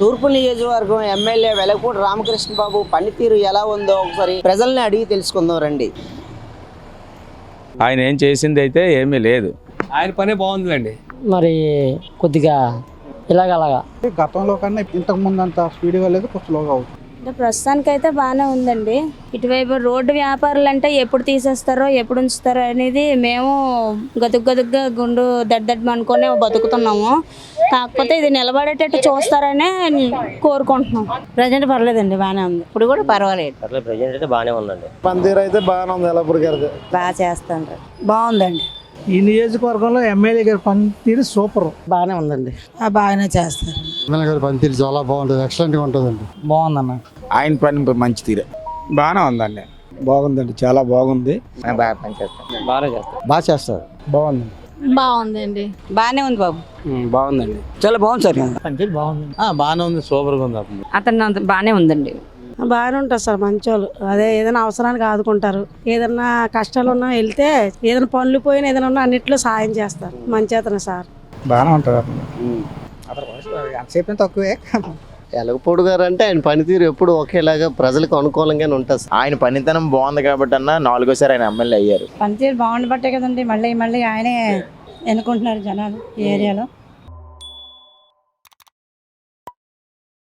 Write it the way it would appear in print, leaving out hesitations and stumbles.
తూర్పు నియోజకవర్గం ఎమ్మెల్యే వెలగపూడి రామకృష్ణ బాబు పనితీరు ఎలా ఉందో ఒకసారి ప్రజల్ని అడిగి తెలుసుకుందాం రండి. ఆయన ఏం చేసింది అయితే ఏమీ లేదు. ఆయన పనే బాగుందిలేండి. మరి కొద్దిగా అలాగా గతంలో కన్నా ఇంతకు ముందు అంత స్పీడ్గా లేదు, కొంచెం స్లోగా అవుతుంది. అంటే ప్రస్తుతానికైతే బాగానే ఉందండి. ఇటువైపు రోడ్డు వ్యాపారులు అంటే ఎప్పుడు తీసేస్తారో ఎప్పుడు ఉంచుతారో అనేది మేము గదుగ్గా గుండు దడ్దడ్ అనుకొని బతుకుతున్నాము. కాకపోతే ఇది నిలబడేటట్టు చూస్తారనే కోరుకుంటున్నాం. ప్రజెంట్ పర్లేదండి, బాగానే ఉంది. ఇప్పుడు కూడా పర్వాలేదు. ప్రజెంట్ అయితే బాగానే ఉందండి. పనితీరు అయితే బాగానే ఉంది. ఎల్లప్పుడు గారిది బాగా చేస్తాను. బాగుందండి. ఈ నియోజకవర్గంలో ఎమ్మెల్యే గారి పనితీరు సూపర్. బాగానే ఉందండి. బాగానే చేస్తారు. ఎమ్మెల్యే గారి పనితీరు చాలా బాగుంటుంది, ఎక్సలెంట్గా ఉంటుందండి. బాగుందన్న. ఆయన పని మంచి తీరే బాగానే ఉందండి. బాగుందండి, చాలా బాగుంది. బాగా పనిచేస్తారు. బాగా చేస్తారు. బాగుందండి. బాగుందండి. బాగానే ఉంది బాబు. బాగుందండి. చాలా బాగుంది సార్. పనితీరు బాగుంది. బాగానే ఉంది, సూపర్గా ఉంది. అతను బాగానే ఉందండి. బాగానే ఉంటారు సార్, మంచోళ్ళు. అదే ఏదైనా అవసరానికి ఆదుకుంటారు. ఏదైనా కష్టాలు ఉన్నా వెళ్తే, ఏదైనా పనులు పోయినా ఏదైనా ఉన్నా అన్నిట్లో సాయం చేస్తారు. మంచి అతను సార్. బాగానే ఉంటారు. ఎంతసేపు తక్కువే. వెలగపూడి గారు అంటే ఆయన పనితీరు ఎప్పుడు ఒకేలాగా ప్రజలకు అనుకూలంగానే ఉంటుంది. ఆయన పనితనం బాగుంది కాబట్టి అన్న 4వ సారి ఆయన ఎమ్మెల్యే అయ్యారు. పనితీరు బాగుండబట్టే కదండి మళ్ళీ ఆయనే ఎన్నుకుంటున్నారు జనాలు ఈ ఏరియాలో.